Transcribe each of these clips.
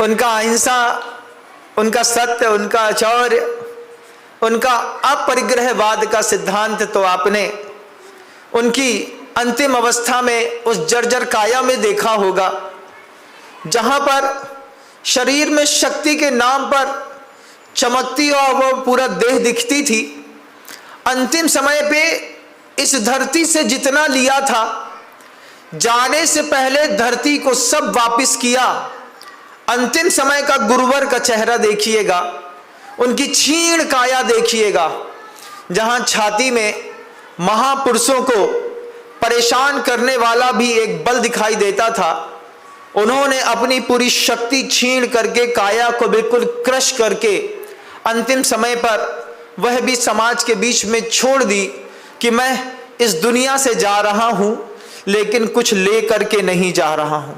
उनका अहिंसा, उनका सत्य, उनका आचौर्य, उनका अपरिग्रहवाद का सिद्धांत तो आपने उनकी अंतिम अवस्था में उस जर्जर काया में देखा होगा, जहां पर शरीर में शक्ति के नाम पर चमकती और वो पूरा देह दिखती थी। अंतिम समय पे इस धरती से जितना लिया था, जाने से पहले धरती को सब वापस किया। अंतिम समय का गुरुवर का चेहरा देखिएगा, उनकी क्षीण काया देखिएगा, जहां छाती में महापुरुषों को परेशान करने वाला भी एक बल दिखाई देता था। उन्होंने अपनी पूरी शक्ति छीण करके काया को बिल्कुल क्रश करके अंतिम समय पर वह भी समाज के बीच में छोड़ दी कि मैं इस दुनिया से जा रहा हूं, लेकिन कुछ ले करके नहीं जा रहा हूं।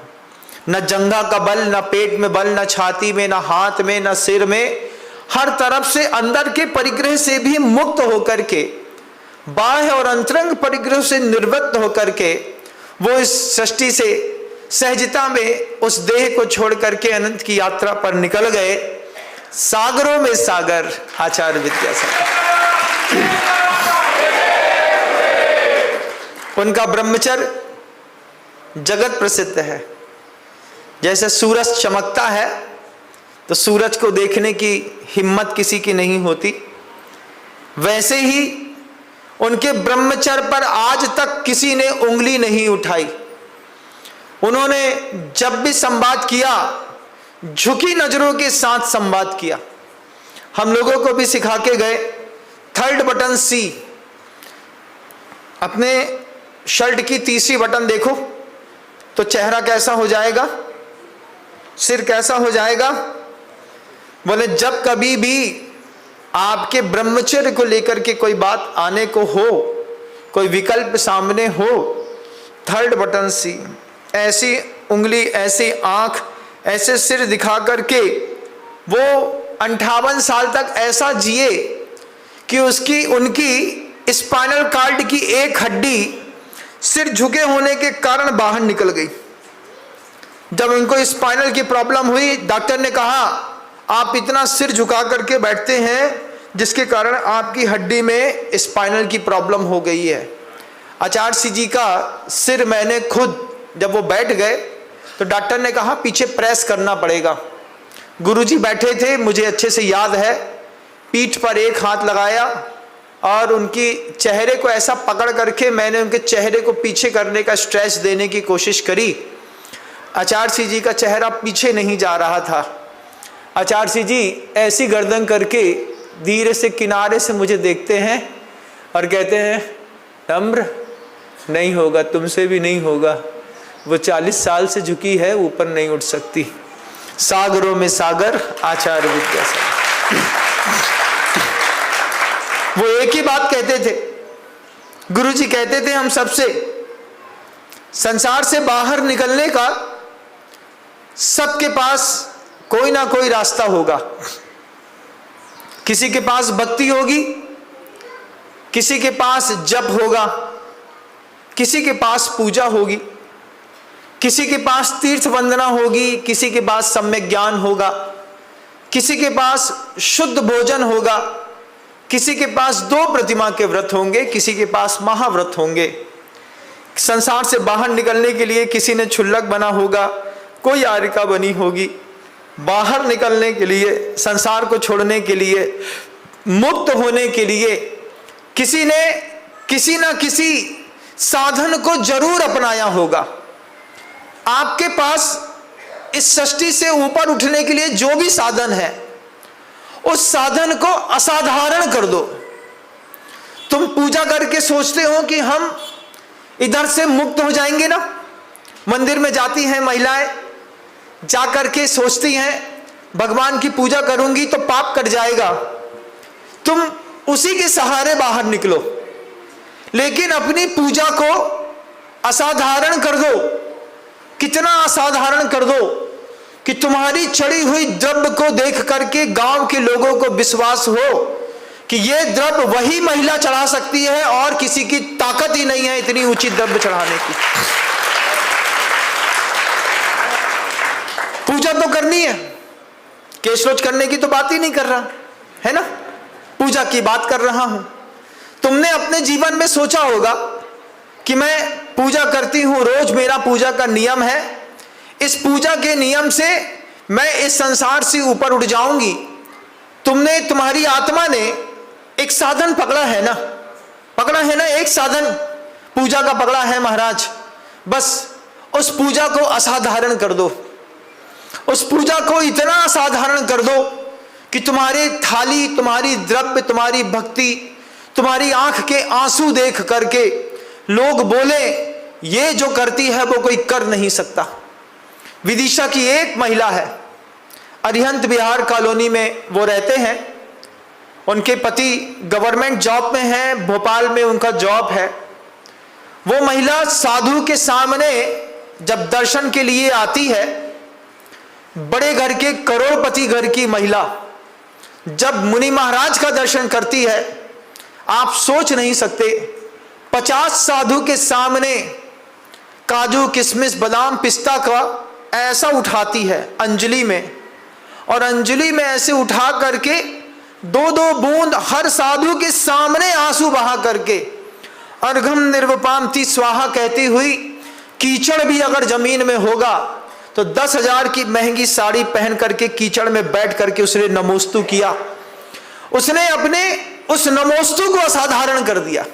न जंघा का बल, न पेट में बल, न छाती में, न हाथ में, न सिर में, हर तरफ से अंदर के परिग्रह से भी मुक्त होकर के, बाह्य और अंतरंग परिग्रह से निर्वृत्त होकर के वो इस सृष्टि से सहजता में उस देह को छोड़ करके अनंत की यात्रा पर निकल गए। सागरों में सागर आचार्य विद्यासागर। उनका ब्रह्मचर्य जगत प्रसिद्ध है। जैसे सूरज चमकता है तो सूरज को देखने की हिम्मत किसी की नहीं होती, वैसे ही उनके ब्रह्मचर्य पर आज तक किसी ने उंगली नहीं उठाई। उन्होंने जब भी संवाद किया, झुकी नजरों के साथ संवाद किया। हम लोगों को भी सिखा के गए, थर्ड बटन सी, अपने शर्ट की तीसरी बटन देखो तो चेहरा कैसा हो जाएगा, सिर कैसा हो जाएगा। बोले जब कभी भी आपके ब्रह्मचर्य को लेकर के कोई बात आने को हो, कोई विकल्प सामने हो, थर्ड बटन सी, ऐसी उंगली, ऐसी आंख, ऐसे सिर दिखा करके वो 58 साल तक ऐसा जिए कि उनकी स्पाइनल कार्ड की एक हड्डी सिर झुके होने के कारण बाहर निकल गई। जब उनको स्पाइनल की प्रॉब्लम हुई, डॉक्टर ने कहा आप इतना सिर झुका करके बैठते हैं जिसके कारण आपकी हड्डी में स्पाइनल की प्रॉब्लम हो गई है। आचार्य जी का सिर मैंने खुद, जब वो बैठ गए तो डॉक्टर ने कहा पीछे प्रेस करना पड़ेगा। गुरुजी बैठे थे, मुझे अच्छे से याद है, पीठ पर एक हाथ लगाया और उनकी चेहरे को ऐसा पकड़ करके मैंने उनके चेहरे को पीछे करने का स्ट्रेच देने की कोशिश करी। आचार्य जी का चेहरा पीछे नहीं जा रहा था। आचार्य जी ऐसी गर्दन करके धीरे से किनारे से मुझे देखते हैं और कहते हैं नम्र, नहीं होगा, तुमसे भी नहीं होगा, वो 40 साल से झुकी है, ऊपर नहीं उठ सकती। सागरों में सागर आचार्य विद्यासागर। वो एक ही बात कहते थे, गुरुजी कहते थे हम सबसे, संसार से बाहर निकलने का सबके पास कोई ना कोई रास्ता होगा। किसी के पास भक्ति होगी, किसी के पास जप होगा, किसी के पास पूजा होगी, किसी के पास तीर्थ वंदना होगी, किसी के पास सम्यक ज्ञान होगा, किसी के पास शुद्ध भोजन होगा, किसी के पास 2 प्रतिमा के व्रत होंगे, किसी के पास महाव्रत होंगे। संसार से बाहर निकलने के लिए किसी ने क्षुल्लक बना होगा, कोई आरिका बनी होगी। बाहर निकलने के लिए, संसार को छोड़ने के लिए, मुक्त होने के लिए किसी ने किसी ना किसी साधन को जरूर अपनाया होगा। आपके पास इस सृष्टि से ऊपर उठने के लिए जो भी साधन है, उस साधन को असाधारण कर दो। तुम पूजा करके सोचते हो कि हम इधर से मुक्त हो जाएंगे ना। मंदिर में जाती हैं महिलाएं, जा करके सोचती हैं भगवान की पूजा करूंगी तो पाप कट जाएगा। तुम उसी के सहारे बाहर निकलो, लेकिन अपनी पूजा को असाधारण कर दो। कितना असाधारण कर दो कि तुम्हारी चढ़ी हुई द्रव्य को देख करके गांव के लोगों को विश्वास हो कि ये द्रव्य वही महिला चढ़ा सकती है और किसी की ताकत ही नहीं है इतनी ऊंची द्रव्य चढ़ाने की। पूजा तो करनी है, केशरोच करने की तो बात ही नहीं कर रहा है ना, पूजा की बात कर रहा हूं। तुमने अपने जीवन में सोचा होगा कि मैं पूजा करती हूं, रोज मेरा पूजा का नियम है, इस पूजा के नियम से मैं इस संसार से ऊपर उठ जाऊंगी। तुमने, तुम्हारी आत्मा ने एक साधन पकड़ा है ना, एक साधन पूजा का पकड़ा है महाराज। बस उस पूजा को असाधारण कर दो, उस पूजा को इतना असाधारण कर दो कि तुम्हारे थाली, तुम्हारी द्रव्य, तुम्हारी भक्ति, तुम्हारी आंख के आंसू देख करके लोग बोले ये जो करती है वो कोई कर नहीं सकता। विदिशा की एक महिला है, अरिहंत विहार कॉलोनी में वो रहते हैं, उनके पति गवर्नमेंट जॉब में हैं, भोपाल में उनका जॉब है। वो महिला साधु के सामने जब दर्शन के लिए आती है, बड़े घर के करोड़पति घर की महिला जब मुनि महाराज का दर्शन करती है, आप सोच नहीं सकते, 50 साधु के सामने काजू, किशमिश, बादाम, पिस्ता का ऐसा उठाती है अंजलि में, और अंजलि में ऐसे उठा करके 2-2 बूंद हर साधु के सामने आंसू बहा करके अर्घम निर्वपामति स्वाहा कहती हुई, कीचड़ भी अगर जमीन में होगा तो 10,000 की महंगी साड़ी पहन करके कीचड़ में बैठ करके उसने नमोस्तु किया। उसने अपने उस नमोस्तु को असाधारण कर दिया।